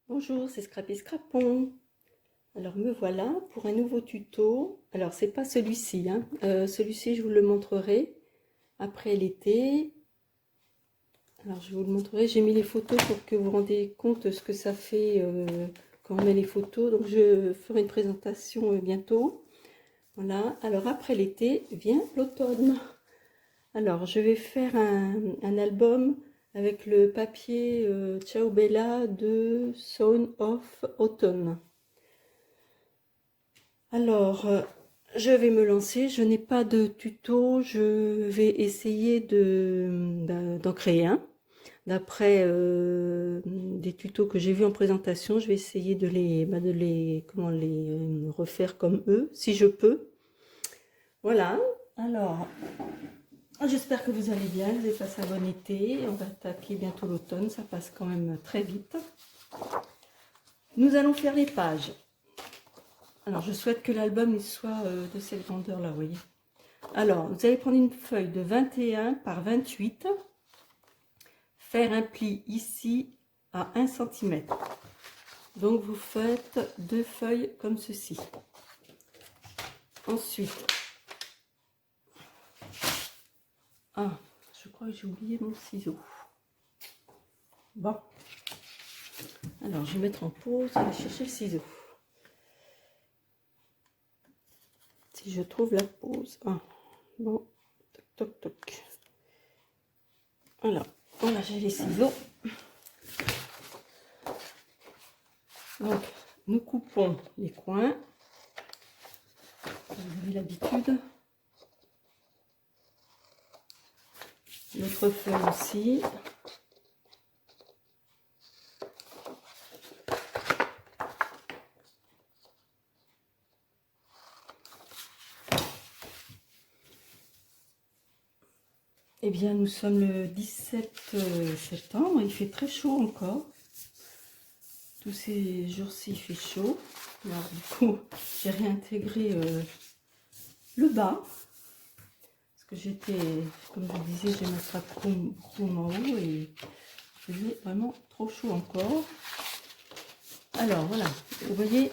Bonjour, c'est Scrappy Scrapon. Alors me voilà pour un nouveau tuto. Alors c'est pas celui-ci, hein. Celui-ci je vous le montrerai après l'été. Alors je vous le montrerai. J'ai mis les photos pour que vous vous rendiez compte de ce que ça fait quand on met les photos. Donc je ferai une présentation bientôt. Voilà. Alors après l'été vient l'automne. Alors je vais faire un album avec le papier Ciao Bella de Sound of Autumn. Alors, je vais me lancer. Je n'ai pas de tuto. Je vais essayer d'en créer un. D'après des tutos que j'ai vus en présentation, je vais essayer comment les refaire comme eux, si je peux. Voilà. Alors, j'espère que vous allez bien. Vous avez passé un bon été. On va attaquer bientôt l'automne. Ça passe quand même très vite. Nous allons faire les pages. Alors, je souhaite que l'album soit de cette grandeur-là, vous voyez. Alors, vous allez prendre une feuille de 21 par 28, faire un pli ici à 1 cm. Donc, vous faites deux feuilles comme ceci. Ensuite, je crois que j'ai oublié mon ciseau. Bon, alors je vais mettre en pause et aller chercher le ciseau. Si je trouve la pause. Bon, toc, toc, toc. Alors, voilà, j'ai les ciseaux. Donc, nous coupons les coins. Vous avez l'habitude. L'autre feuille aussi. Eh bien, nous sommes le 17 septembre. Il fait très chaud encore. Tous ces jours-ci, il fait chaud. Alors, du coup, j'ai réintégré le bas. Parce que j'étais, comme je disais, j'ai ma strape chrome en haut et il faisait vraiment trop chaud encore. Alors, voilà. Vous voyez,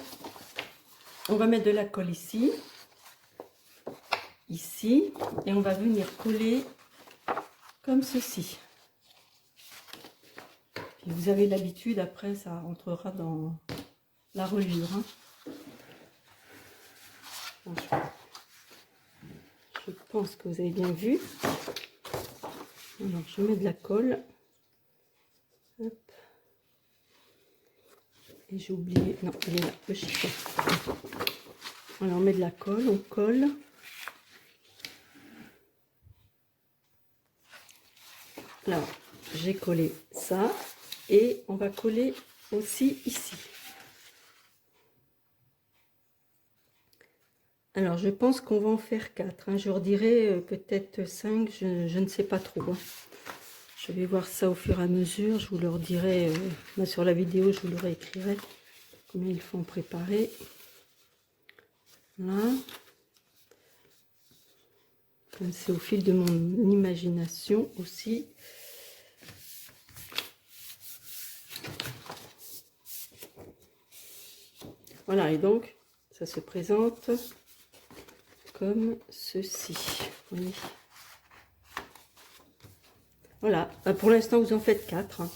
on va mettre de la colle ici. Ici. Et on va venir coller comme ceci. Et vous avez l'habitude, après ça rentrera dans la reliure. Je pense que vous avez bien vu. Alors je mets de la colle. Hop. Et j'ai oublié, non, il est là, le chiffon. Alors on met de la colle, on colle. Alors j'ai collé ça et on va coller aussi ici. Alors, je pense qu'on va en faire 4. Hein. Je leur dirai peut-être 5, je ne sais pas trop. Hein. Je vais voir ça au fur et à mesure. Je vous leur dirai, sur la vidéo, je vous le réécrirai combien il faut en préparer. Voilà. Comme c'est au fil de mon imagination aussi. Voilà, et donc, ça se présente comme ceci. Vous voyez. Voilà, pour l'instant vous en faites 4. Hein.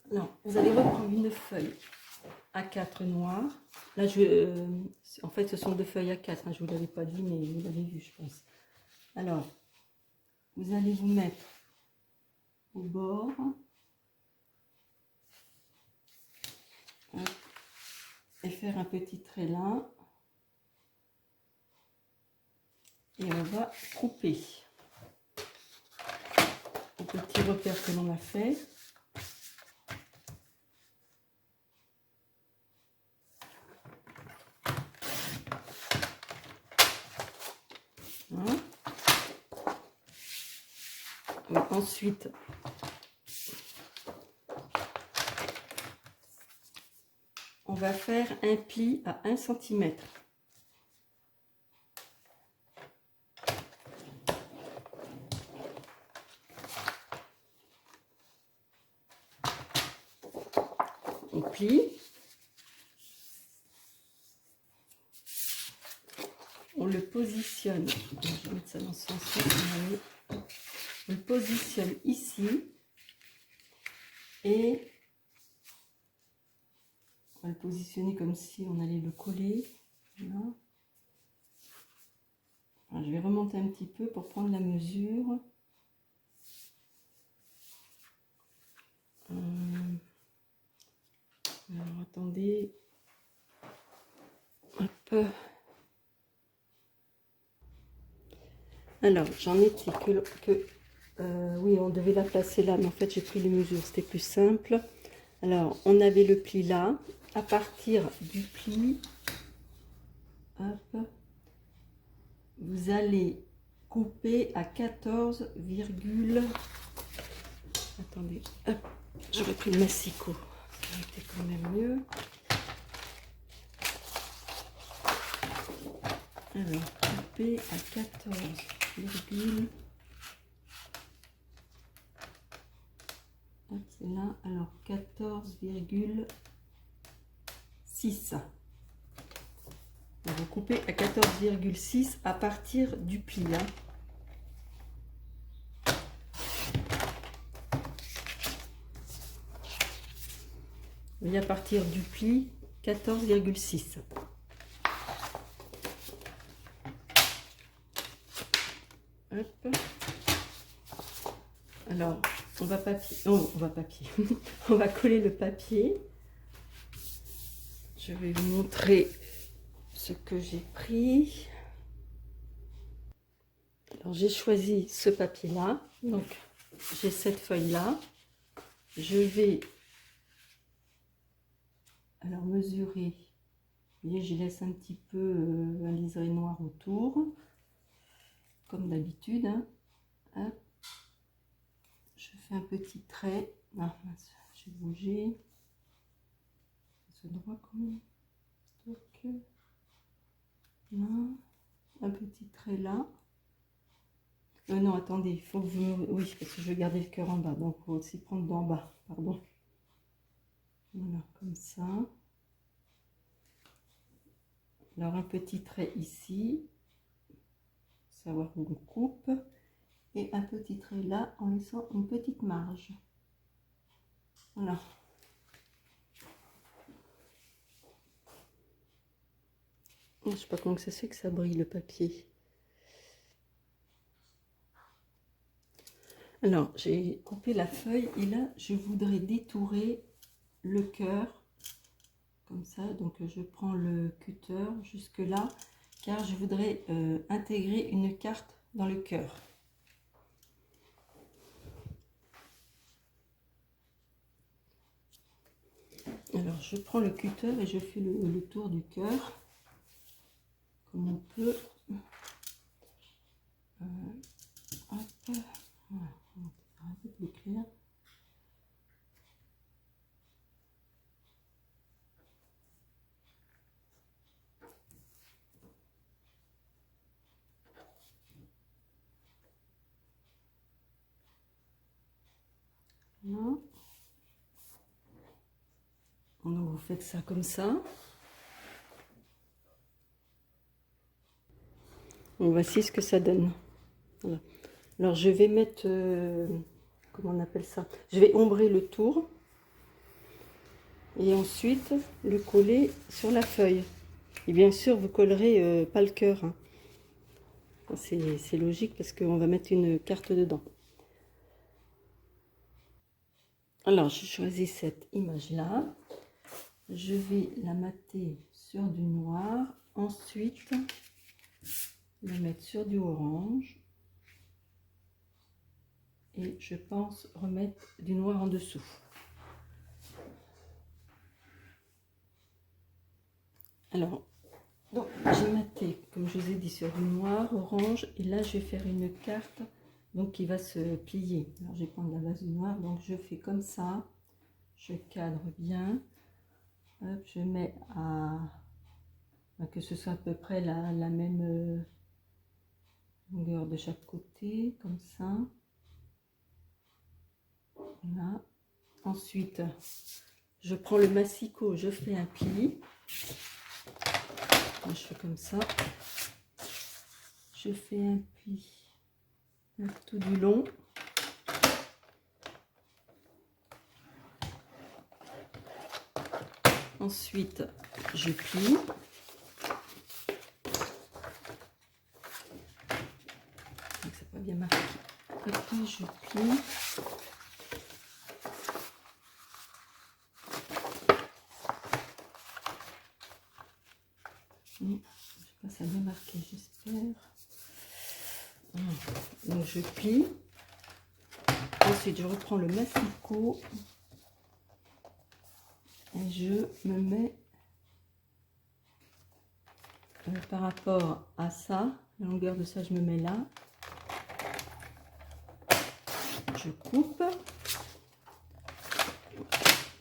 Alors, vous allez reprendre une feuille A4 noire. Là, en fait, ce sont deux feuilles A4. Hein, je ne vous l'avais pas dit, mais vous l'avez vu, je pense. Alors, vous allez vous mettre au bord. Et faire un petit trait là. Et on va couper au petit repère que l'on a fait. Voilà. Et ensuite, on va faire un pli à 1 cm. plie. On le positionne, je vais mettre ça dans ce sens-là, on le positionne ici et on va le positionner comme si on allait le coller. Voilà. Alors, je vais remonter un petit peu pour prendre la mesure. Alors attendez. Hop. Alors j'en étais oui, on devait la placer là, mais en fait j'ai pris les mesures, c'était plus simple. Alors on avait le pli là. À partir du pli, hop, vous allez couper à 14, attendez, hop, j'aurais pris le massicot, ça aurait été quand même mieux. Alors, couper à 14, hop, c'est là, alors 14,6. On va couper à 14,6 à partir du pli. Hein. Et à partir du pli, 14,6. Hop. Alors, on va on va coller le papier. Je vais vous montrer ce que j'ai pris. Alors, j'ai choisi ce papier-là. Donc, j'ai cette feuille-là. Je vais alors mesurer. Vous voyez, je laisse un petit peu un liseré noir autour, comme d'habitude. Hein. Hop. Je fais un petit trait. Ah, mince, j'ai bougé. Ce droit quand même. Stock. Là. Un petit trait là. Non, attendez, il faut que vous me... Oui, parce que je vais garder le cœur en bas. Donc, il faut aussi prendre d'en bas. Pardon. Voilà, comme ça. Alors, un petit trait ici. Savoir où on coupe. Et un petit trait là, en laissant une petite marge. Voilà. Je sais pas comment ça se fait que ça brille le papier. Alors, j'ai coupé la feuille et là, je voudrais détourer le cœur. Comme ça, donc je prends le cutter jusque là, car je voudrais intégrer une carte dans le cœur. Alors, je prends le cutter et je fais le tour du cœur, comme on peut. Hop, voilà, on va faire un peu plus clair. Voilà. Donc, vous faites ça comme ça. Donc, voici ce que ça donne. Voilà. Alors, je vais mettre, comment on appelle ça? Je vais ombrer le tour. Et ensuite, le coller sur la feuille. Et bien sûr, vous collerez pas le cœur. Hein. C'est logique parce qu'on va mettre une carte dedans. Alors, je choisis cette image-là. Je vais la mater sur du noir. Ensuite, la mettre sur du orange. Et je pense remettre du noir en dessous. Alors, donc j'ai maté, comme je vous ai dit, sur du noir, orange. Et là, je vais faire une carte donc qui va se plier. Alors, je vais prendre la base du noir. Donc, je fais comme ça. Je cadre bien. Hop, je mets que ce soit à peu près la même longueur de chaque côté, comme ça. Voilà. Ensuite, je prends le massicot, je fais un pli. Moi, je fais comme ça. Je fais un pli tout du long. Ensuite, je plie. Donc, c'est pas bien marqué. Après, je plie. Je sais pas si ça a bien marqué, j'espère. Donc, je plie. Ensuite, je reprends le massicot. Et je me mets par rapport à ça, la longueur de ça, je me mets là. Je coupe.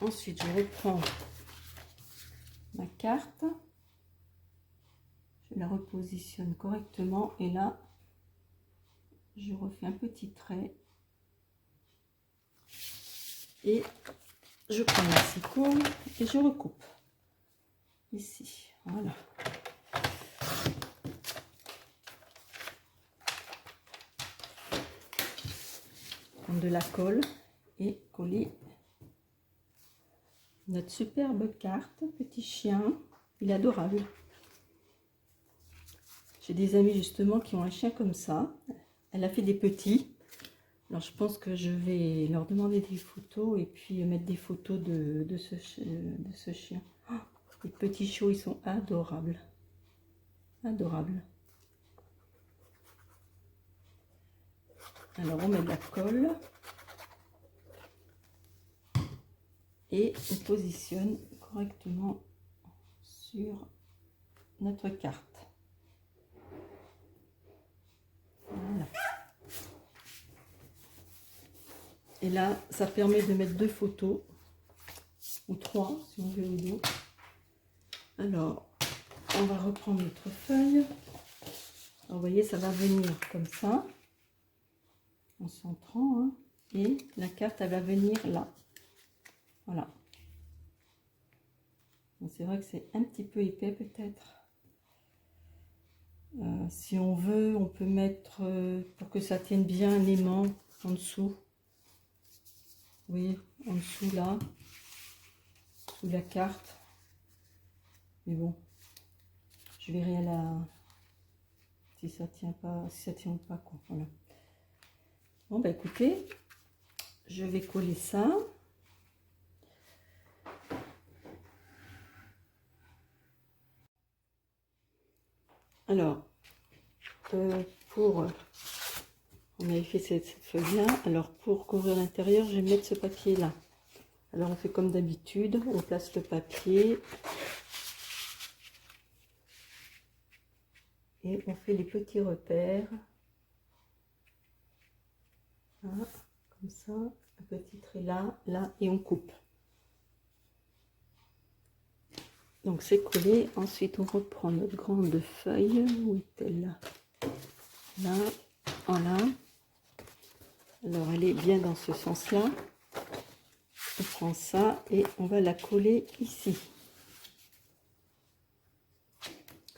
Ensuite, je reprends ma carte. Je la repositionne correctement et là, je refais un petit trait. Et je prends le massicot et je recoupe. Ici, voilà. Prendre de la colle et coller notre superbe carte. Petit chien, il est adorable. J'ai des amis justement qui ont un chien comme ça. Elle a fait des petits. Alors je pense que je vais leur demander des photos et puis mettre des photos de ce chien. Oh, les petits chiots, ils sont adorables. Adorables. Alors on met de la colle. Et on positionne correctement sur notre carte. Voilà. Et là, ça permet de mettre 2 photos, ou 3 si on veut ou deux. Alors, on va reprendre notre feuille. Alors, vous voyez, ça va venir comme ça, en centrant, hein, et la carte, elle va venir là. Voilà. C'est vrai que c'est un petit peu épais peut-être. Si on veut, on peut mettre, pour que ça tienne bien, un aimant en dessous. Oui, en dessous là, sous la carte. Mais bon, je verrai à la... si ça tient pas, si ça tient pas quoi. Voilà. Bon bah écoutez, je vais coller ça. Alors, on avait fait cette feuille-là. Alors pour couvrir l'intérieur, je vais mettre ce papier-là. Alors on fait comme d'habitude, on place le papier. Et on fait les petits repères. Là, comme ça, un petit trait là, là, et on coupe. Donc c'est collé. Ensuite on reprend notre grande feuille. Où est-elle là? Là, voilà. Alors elle est bien dans ce sens-là. On prend ça et on va la coller ici.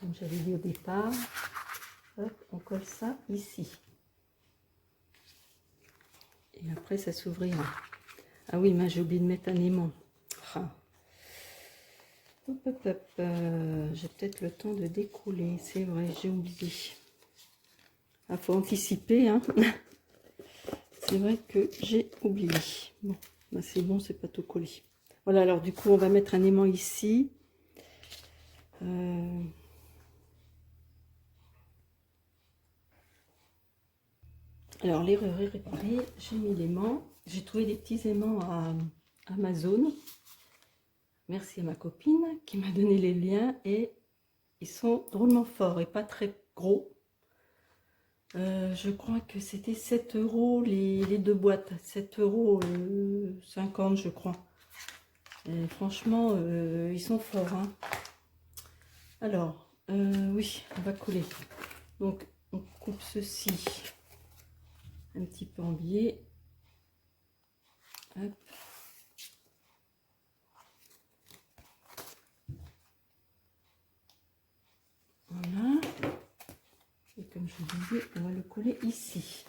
Comme j'avais dit au départ. Hop, on colle ça ici. Et après ça s'ouvrira. Ah oui, mais j'ai oublié de mettre un aimant. Ah. Hop, hop, hop. J'ai peut-être le temps de découler. C'est vrai, j'ai oublié. Il faut anticiper, hein. C'est vrai que j'ai oublié. Bon, bah c'est bon, c'est pas tout collé. Voilà, alors du coup, on va mettre un aimant ici. Alors, l'erreur est réparée. J'ai mis l'aimant. J'ai trouvé des petits aimants à Amazon. Merci à ma copine qui m'a donné les liens. Et ils sont drôlement forts et pas très gros. Je crois que c'était 7 € les 2 boîtes. 7,50 € je crois. Et franchement, ils sont forts. Hein. Alors, oui, on va coller. Donc, on coupe ceci un petit peu en biais. Hop. comme je vous disais, on va le coller ici.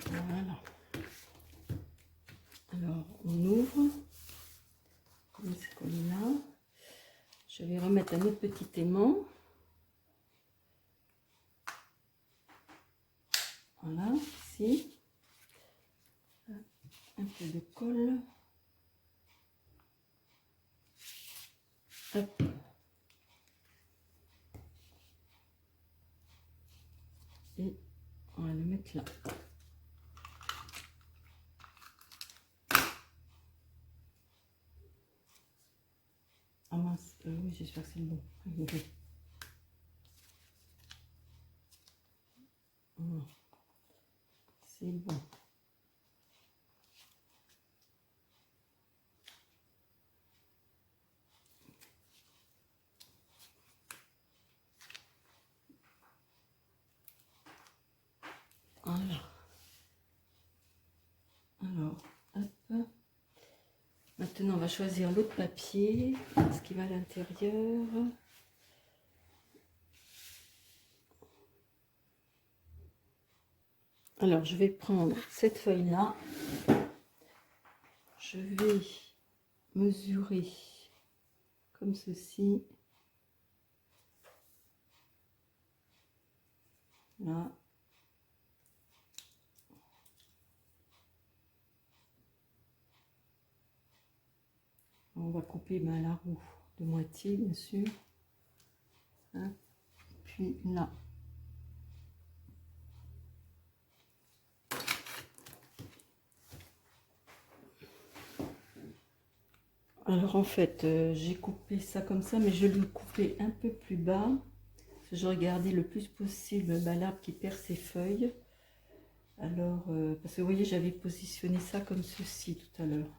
Voilà. Alors, on ouvre. Comme c'est collé là. Je vais remettre un autre petit aimant. Voilà, ici. Un peu de colle. Hop. Et on va le mettre là. Ah mince, oui, j'espère que c'est le bon. C'est bon. Voilà. Alors, hop. Maintenant, on va choisir l'autre papier, ce qui va à l'intérieur. Alors, je vais prendre cette feuille-là. Je vais mesurer comme ceci. Là. On va couper la roue de moitié, bien sûr. Hein. Puis là. Alors en fait, j'ai coupé ça comme ça, mais je l'ai coupé un peu plus bas. Parce que je regardais le plus possible l'arbre qui perd ses feuilles. Alors, parce que vous voyez, j'avais positionné ça comme ceci tout à l'heure.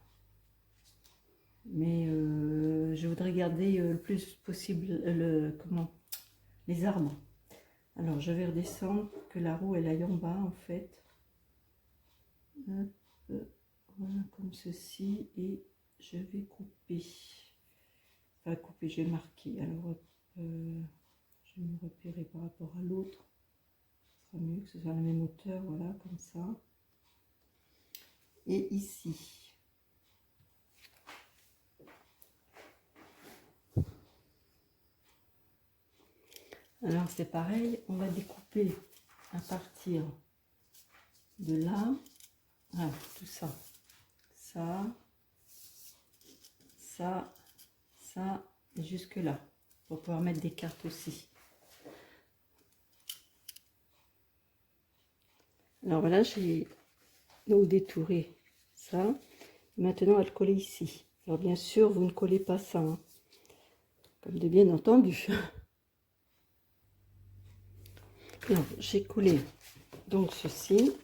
Mais je voudrais garder le plus possible les arbres. Alors, je vais redescendre pour que la roue elle aille en bas en fait. Hop, voilà, comme ceci. Et je vais couper. Enfin, couper, je vais marquer. Alors, je vais me repérer par rapport à l'autre. Ce sera mieux que ce soit la même hauteur, voilà, comme ça. Et ici. Alors c'est pareil, on va découper à partir de là, voilà, tout ça, ça, ça, ça, et jusque là, pour pouvoir mettre des cartes aussi. Alors voilà, j'ai donc détouré ça. Maintenant, on va le coller ici. Alors bien sûr, vous ne collez pas ça, hein, comme de bien entendu. J'ai collé donc ceci.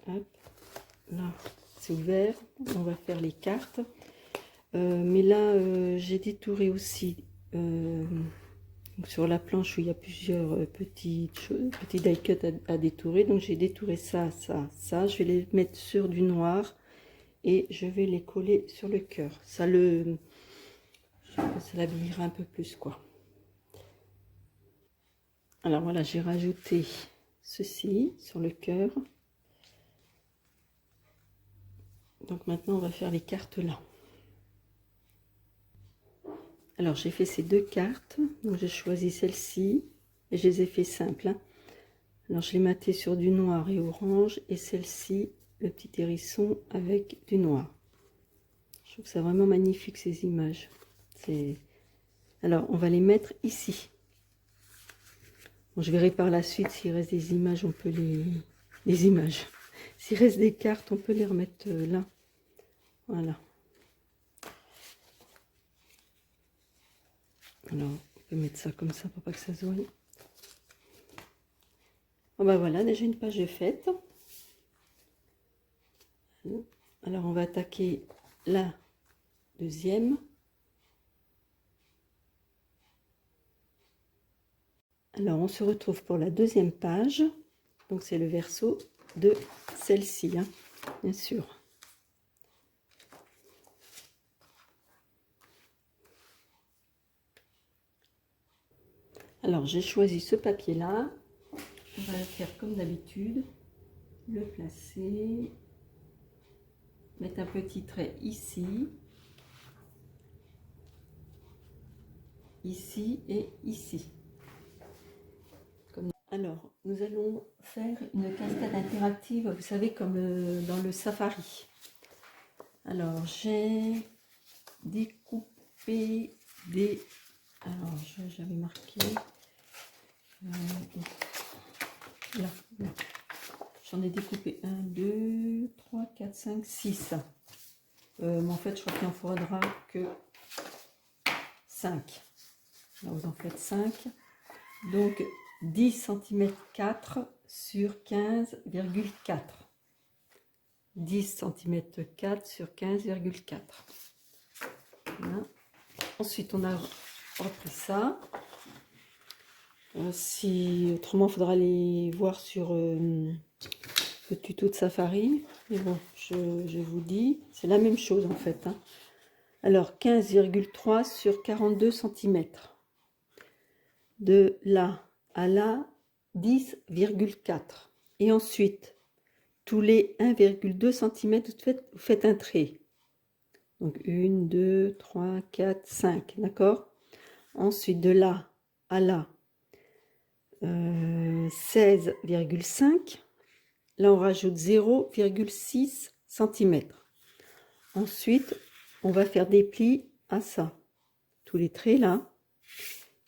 Hop, là, c'est ouvert. On va faire les cartes. Mais là, j'ai détouré aussi sur la planche où il y a plusieurs petits die cut à détourer. Donc j'ai détouré ça, ça, ça. Je vais les mettre sur du noir et je vais les coller sur le cœur. Ça l'habillera un peu plus, quoi. Alors voilà, j'ai rajouté ceci sur le cœur. Donc maintenant, on va faire les cartes là. Alors j'ai fait ces deux cartes. Donc j'ai choisi celle-ci et je les ai fait simples, hein. Alors je l'ai maté sur du noir et orange, et celle-ci, le petit hérisson avec du noir. Je trouve ça vraiment magnifique, ces images. Alors on va les mettre ici. Bon, je verrai par la suite s'il reste des images, on peut les images. S'il reste des cartes, on peut les remettre là. Voilà. Alors on peut mettre ça comme ça pour pas que ça se voie. Bon bah voilà, déjà une page de faite. Alors on va attaquer la deuxième. Alors on se retrouve pour la deuxième page. Donc c'est le verso de celle-ci, hein, bien sûr. Alors j'ai choisi ce papier-là. On va le faire comme d'habitude. Le placer. Mettre un petit trait ici. Ici et ici. Alors, nous allons faire une cascade interactive, vous savez, comme dans le Safari. Alors, j'ai découpé des... Alors, j'avais marqué... là. J'en ai découpé 1, 2, 3, 4, 5, 6. Mais en fait, je crois qu'il en faudra que 5. Là, vous en faites 5. Donc, 10 cm 4 sur 15,4. 10 cm 4 sur 15,4. Voilà. Ensuite, on a repris ça. Si autrement, il faudra aller voir sur le tuto de Safari. Mais bon, je vous dis, c'est la même chose en fait. Hein. Alors, 15,3 sur 42 cm. De là à là, 10,4. Et ensuite, tous les 1,2 cm, vous faites un trait. Donc 1, 2, 3, 4, 5, d'accord? Ensuite, de là à là, 16,5. Là, on rajoute 0,6 cm. Ensuite, on va faire des plis à ça. Tous les traits là.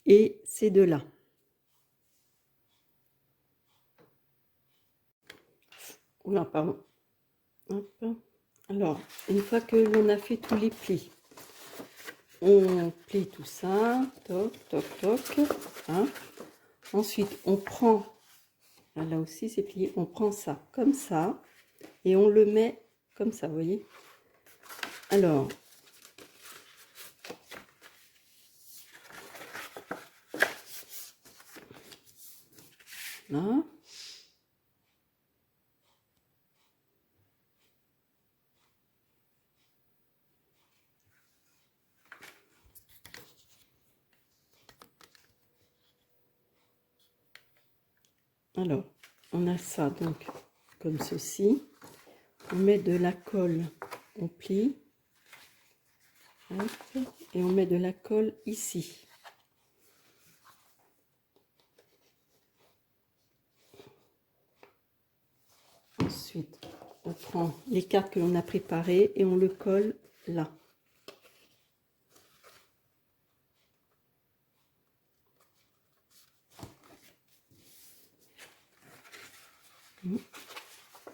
Et ces deux-là. Oula, pardon. Hop. Alors, une fois que l'on a fait tous les plis, on plie tout ça, toc, toc, toc. Hein. Ensuite, on prend, là aussi c'est plié, on prend ça comme ça, et on le met comme ça, vous voyez. Alors, là. Alors, on a ça donc comme ceci. On met de la colle, on plie. Hop, et on met de la colle ici. Ensuite, on prend les cartes que l'on a préparées et on le colle là.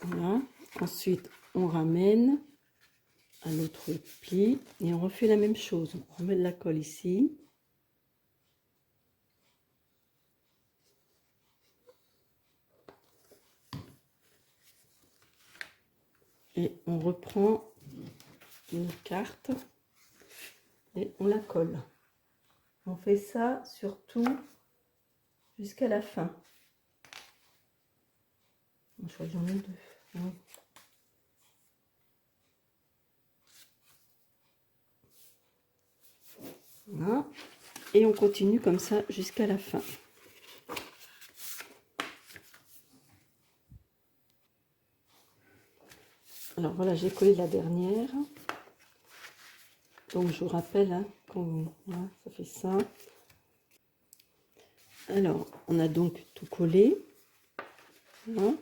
Voilà. Ensuite, on ramène à l'autre pli et on refait la même chose. On remet de la colle ici. Et on reprend une carte et on la colle. On fait ça surtout jusqu'à la fin. Je crois que j'en ai deux. Ouais. Voilà. Et on continue comme ça jusqu'à la fin. Alors voilà, j'ai collé la dernière. Donc je vous rappelle, hein, voilà, ça fait ça. Alors, on a donc tout collé. Voilà.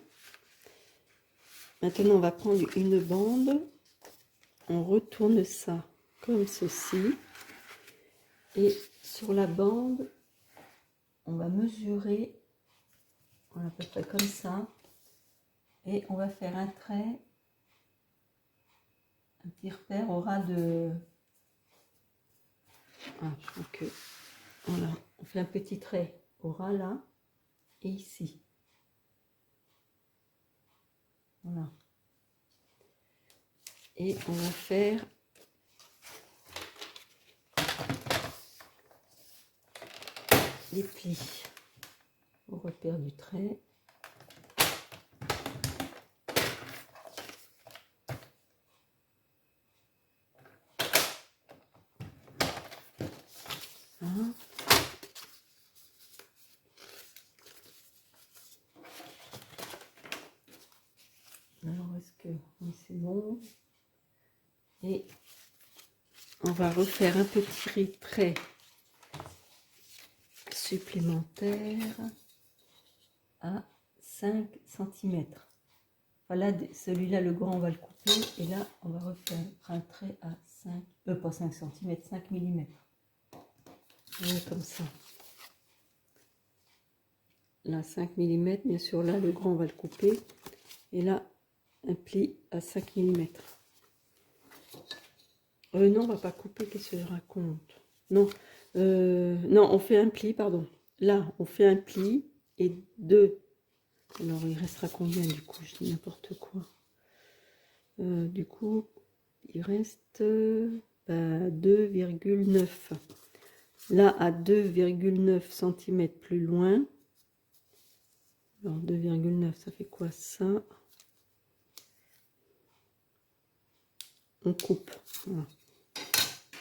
Maintenant, on va prendre une bande. On retourne ça comme ceci. Et sur la bande, on va mesurer, à peu près comme ça. Et on va faire un trait, un petit repère au ras de... Ah, je crois que... Voilà, on fait un petit trait au ras là et ici. Voilà. Et on va faire les plis au repère du trait. Hein. Alors, est-ce que oui, c'est bon? Et on va refaire un petit trait supplémentaire à 5 cm. Voilà, celui-là, le grand, on va le couper. Et là, on va refaire un trait à 5, pas 5 cm, 5 mm. Comme ça. Là, 5 mm, bien sûr, là, le grand, on va le couper. Et là, un pli à 5 mm. Non, on va pas couper, qu'est-ce que je raconte? Non, non, on fait un pli, pardon. Là, on fait un pli et deux. Alors, il restera combien du coup? Je dis n'importe quoi. Du coup, il reste 2,9. Là, à 2,9 cm plus loin. Alors, 2,9, ça fait quoi ça? On coupe. Voilà.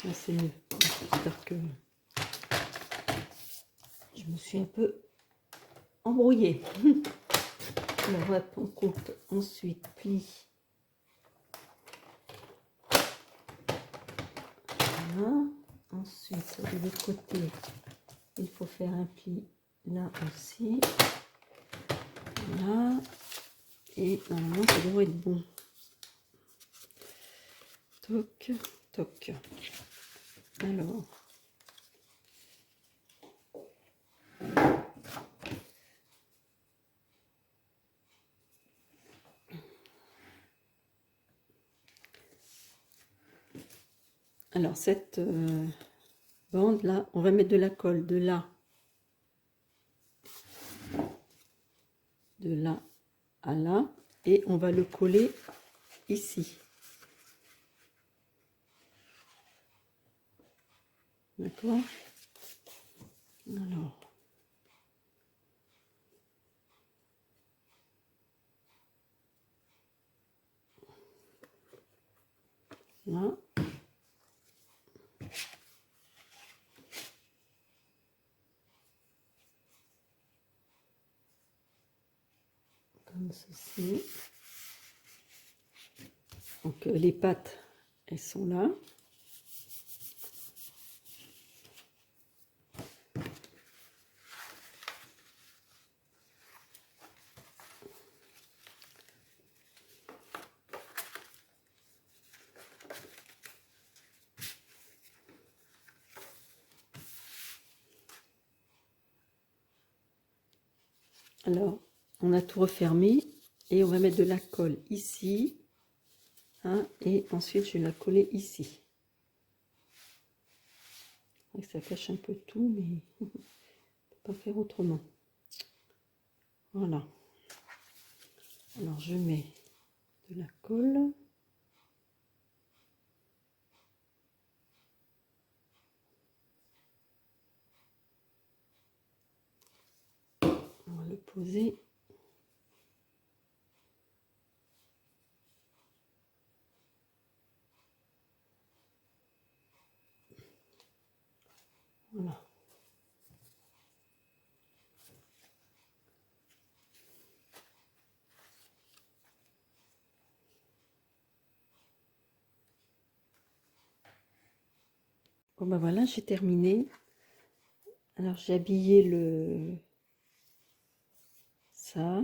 Là, c'est mieux. J'espère que je me suis un peu embrouillée. Alors, on coupe ensuite pli. Voilà. Ensuite, de l'autre côté, il faut faire un pli là aussi. Voilà. Et normalement, ça devrait être bon. Toc, toc. Alors. Alors, cette bande là, on va mettre de la colle de là à là, et on va le coller ici. D'accord? Alors. Là. Comme ceci. Donc les pattes, elles sont là. Alors, on a tout refermé et on va mettre de la colle ici. Hein, et ensuite, je vais la coller ici. Ça cache un peu tout, mais on ne peut pas faire autrement. Voilà. Alors, je mets de la colle. On va le poser. Voilà. Bon ben voilà, j'ai terminé. Alors j'ai habillé ça.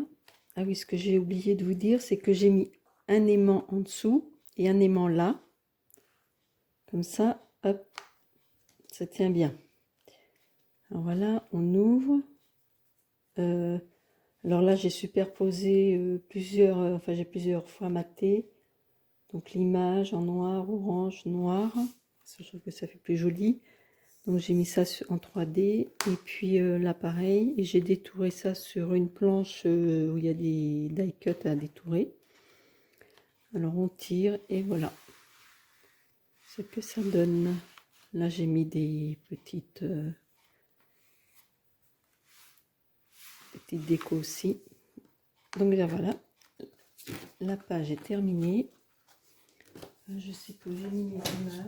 Ah oui, ce que j'ai oublié de vous dire, c'est que j'ai mis un aimant en dessous et un aimant là. Comme ça, hop, ça tient bien. Alors voilà, on ouvre. Alors là, j'ai superposé plusieurs, enfin j'ai plusieurs fois maté. Donc l'image en noir, orange, noir. Je trouve que ça fait plus joli. Donc j'ai mis ça en 3D. Et puis là pareil. Et j'ai détouré ça sur une planche où il y a des die cuts à détourer. Alors on tire et voilà. ce que ça donne. Là, j'ai mis des petites décos aussi. Donc là, voilà, la page est terminée. Je sais que j'ai mis mes images.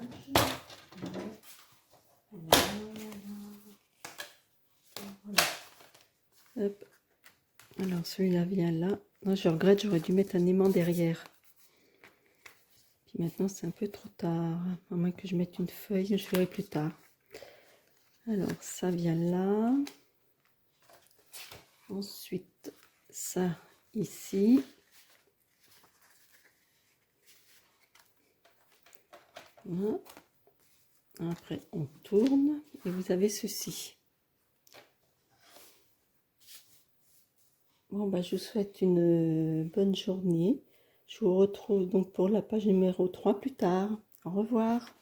Voilà. Hop. Alors celui-là vient là. Non, je regrette, j'aurais dû mettre un aimant derrière. Puis maintenant c'est un peu trop tard. À moins que je mette une feuille, je verrai plus tard. Alors ça vient là. Ensuite ça ici. Voilà. Après on tourne et vous avez ceci. Bon bah je vous souhaite une bonne journée. Je vous retrouve donc pour la page numéro 3 plus tard. Au revoir.